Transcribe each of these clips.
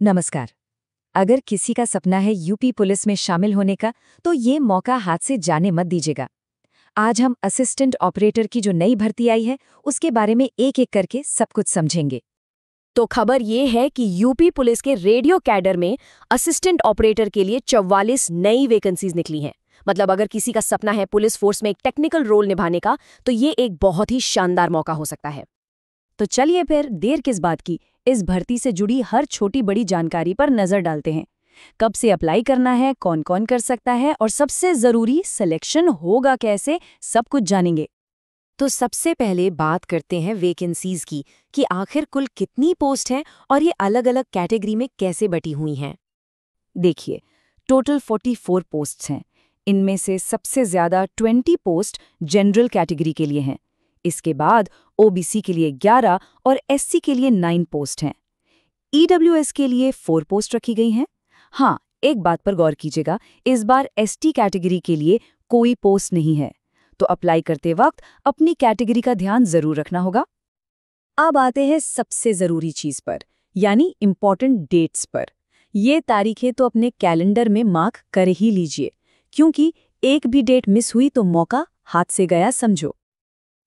नमस्कार। अगर किसी का सपना है यूपी पुलिस में शामिल होने का, तो ये मौका हाथ से जाने मत दीजिएगा। आज हम असिस्टेंट ऑपरेटर की जो नई भर्ती आई है, उसके बारे में एक-एक करके सब कुछ समझेंगे। तो खबर ये है कि यूपी पुलिस के रेडियो कैडर में असिस्टेंट ऑपरेटर के लिए 44 नई वैकेंसीज निकली हैं। मतलब अगर किसी का सपना है पुलिस फोर्स में एक टेक्निकल रोल निभाने का, तो ये एक बहुत ही शानदार मौका हो सकता है। तो चलिए फिर देर किस बात की, इस भर्ती से जुड़ी हर छोटी बड़ी जानकारी पर नजर डालते हैं। कब से अप्लाई करना है, कौन कौन कर सकता है और सबसे जरूरी सिलेक्शन होगा कैसे, सब कुछ जानेंगे। तो सबसे पहले बात करते हैं वैकेंसीज की कि आखिर कुल कितनी पोस्ट हैं और ये अलग अलग कैटेगरी में कैसे बटी हुई हैं। देखिए, टोटल 44 पोस्ट्स हैं। इनमें से सबसे ज्यादा 20 पोस्ट जनरल कैटेगरी के लिए हैं। इसके बाद ओबीसी के लिए 11 और एससी के लिए 9 पोस्ट हैं। ईडब्ल्यूएस के लिए 4 पोस्ट रखी गई हैं। हाँ, एक बात पर गौर कीजिएगा, इस बार एसटी कैटेगरी के लिए कोई पोस्ट नहीं है, तो अप्लाई करते वक्त अपनी कैटेगरी का ध्यान जरूर रखना होगा। अब आते हैं सबसे जरूरी चीज पर, यानी इम्पोर्टेंट डेट्स पर। ये तारीखें तो अपने कैलेंडर में मार्क कर ही लीजिए, क्योंकि एक भी डेट मिस हुई तो मौका हाथ से गया समझो।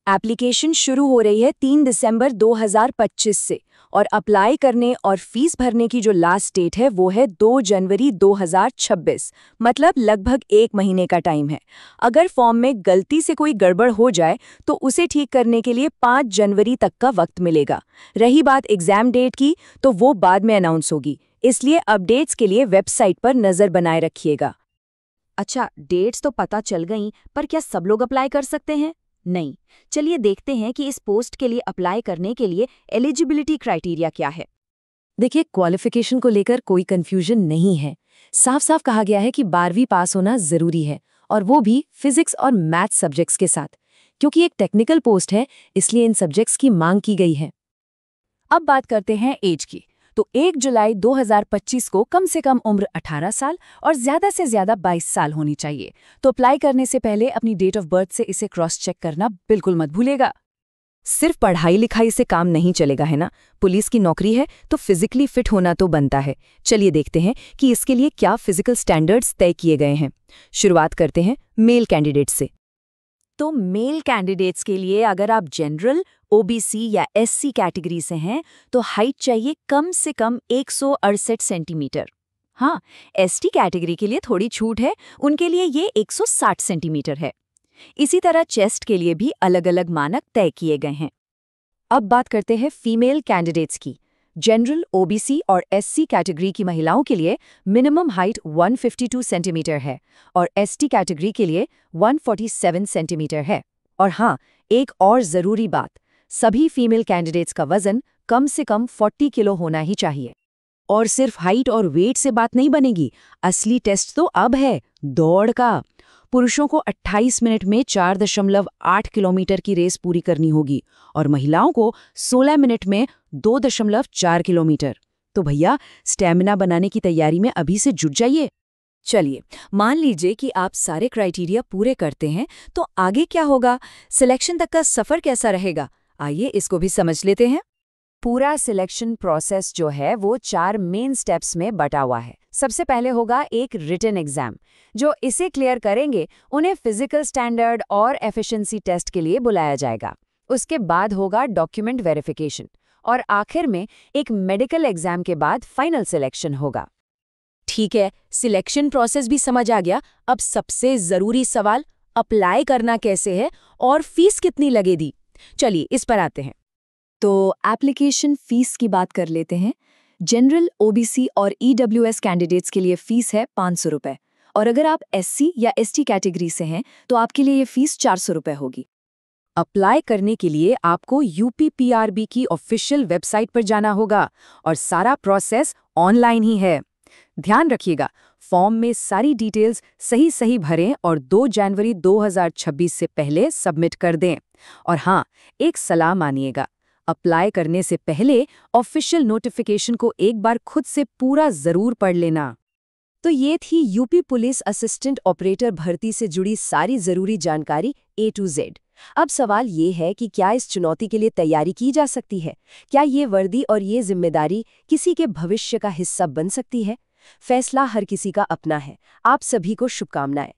एप्लीकेशन शुरू हो रही है 3 दिसंबर 2025 से और अप्लाई करने और फीस भरने की जो लास्ट डेट है वो है 2 जनवरी 2026, मतलब लगभग 1 महीने का टाइम है। अगर फॉर्म में गलती से कोई गड़बड़ हो जाए तो उसे ठीक करने के लिए 5 जनवरी तक का वक्त मिलेगा। रही बात एग्जाम डेट की, तो वो बाद में अनाउंस होगी, इसलिए अपडेट्स के लिए वेबसाइट पर नज़र बनाए रखिएगा। अच्छा, डेट्स तो पता चल गई, पर क्या सब लोग अप्लाई कर सकते हैं? नहीं। चलिए देखते हैं कि इस पोस्ट के लिए अप्लाई करने के लिए एलिजिबिलिटी क्राइटेरिया क्या है। देखिए, क्वालिफिकेशन को लेकर कोई कंफ्यूजन नहीं है। साफ साफ कहा गया है कि 12वीं पास होना जरूरी है, और वो भी फिजिक्स और मैथ्स सब्जेक्ट्स के साथ। क्योंकि एक टेक्निकल पोस्ट है, इसलिए इन सब्जेक्ट्स की मांग की गई है। अब बात करते हैं एज की। तो 1 जुलाई 2025 को कम से कम उम्र 18 साल और ज्यादा से ज्यादा 22 साल होनी चाहिए। तो अप्लाई करने से पहले अपनी डेट ऑफ बर्थ से इसे क्रॉस चेक करना बिल्कुल मत भूलेगा। सिर्फ पढ़ाई लिखाई से काम नहीं चलेगा, है ना। पुलिस की नौकरी है तो फिजिकली फिट होना तो बनता है। चलिए देखते हैं कि इसके लिए क्या फिजिकल स्टैंडर्ड्स तय किए गए हैं। शुरुआत करते हैं मेल कैंडिडेट से। तो मेल कैंडिडेट्स के लिए अगर आप जनरल, ओबीसी या एससी कैटेगरी से हैं, तो हाइट चाहिए कम से कम 168 सेंटीमीटर। हाँ, एसटी कैटेगरी के लिए थोड़ी छूट है, उनके लिए ये 160 सेंटीमीटर है। इसी तरह चेस्ट के लिए भी अलग अलग मानक तय किए गए हैं। अब बात करते हैं फीमेल कैंडिडेट्स की। जनरल, ओबीसी और एससी कैटेगरी की महिलाओं के लिए मिनिमम हाइट 152 सेंटीमीटर है और एसटी कैटेगरी के लिए 147 सेंटीमीटर है। और हाँ, एक और ज़रूरी बात, सभी फीमेल कैंडिडेट्स का वजन कम से कम 40 किलो होना ही चाहिए। और सिर्फ हाइट और वेट से बात नहीं बनेगी, असली टेस्ट तो अब है दौड़ का। पुरुषों को 28 मिनट में 4.8 किलोमीटर की रेस पूरी करनी होगी और महिलाओं को 16 मिनट में 2.4 किलोमीटर। तो भैया, स्टैमिना बनाने की तैयारी में अभी से जुट जाइए। चलिए, मान लीजिए कि आप सारे क्राइटेरिया पूरे करते हैं, तो आगे क्या होगा? सिलेक्शन तक का सफर कैसा रहेगा? आइए इसको भी समझ लेते हैं। पूरा सिलेक्शन प्रोसेस जो है वो 4 मेन स्टेप्स में बटा हुआ है। सबसे पहले होगा एक रिटन एग्जाम। जो इसे क्लियर करेंगे उन्हें फिजिकल स्टैंडर्ड और एफिशिएंसी टेस्ट के लिए बुलाया जाएगा। उसके बाद होगा डॉक्यूमेंट वेरिफिकेशन और आखिर में एक मेडिकल एग्जाम के बाद फाइनल सिलेक्शन होगा। ठीक है, सिलेक्शन प्रोसेस भी समझ आ गया। अब सबसे जरूरी सवाल, अप्लाई करना कैसे है और फीस कितनी लगेगी? चलिए इस पर आते हैं। तो एप्लीकेशन फीस की बात कर लेते हैं। जनरल, ओबीसी और ईडब्ल्यूएस कैंडिडेट्स के लिए फीस है 500 रुपये, और अगर आप एससी या एसटी कैटेगरी से हैं तो आपके लिए ये फीस 400 रुपये होगी। अप्लाई करने के लिए आपको यूपीपीआरबी की ऑफिशियल वेबसाइट पर जाना होगा और सारा प्रोसेस ऑनलाइन ही है। ध्यान रखिएगा, फॉर्म में सारी डिटेल्स सही सही भरें और 2 जनवरी 2026 से पहले सबमिट कर दें। और हाँ, एक सलाह मानिएगा, अप्लाई करने से पहले ऑफिशियल नोटिफिकेशन को एक बार खुद से पूरा जरूर पढ़ लेना। तो ये थी यूपी पुलिस असिस्टेंट ऑपरेटर भर्ती से जुड़ी सारी जरूरी जानकारी A to Z। अब सवाल ये है कि क्या इस चुनौती के लिए तैयारी की जा सकती है? क्या ये वर्दी और ये जिम्मेदारी किसी के भविष्य का हिस्सा बन सकती है? फैसला हर किसी का अपना है। आप सभी को शुभकामनाएं।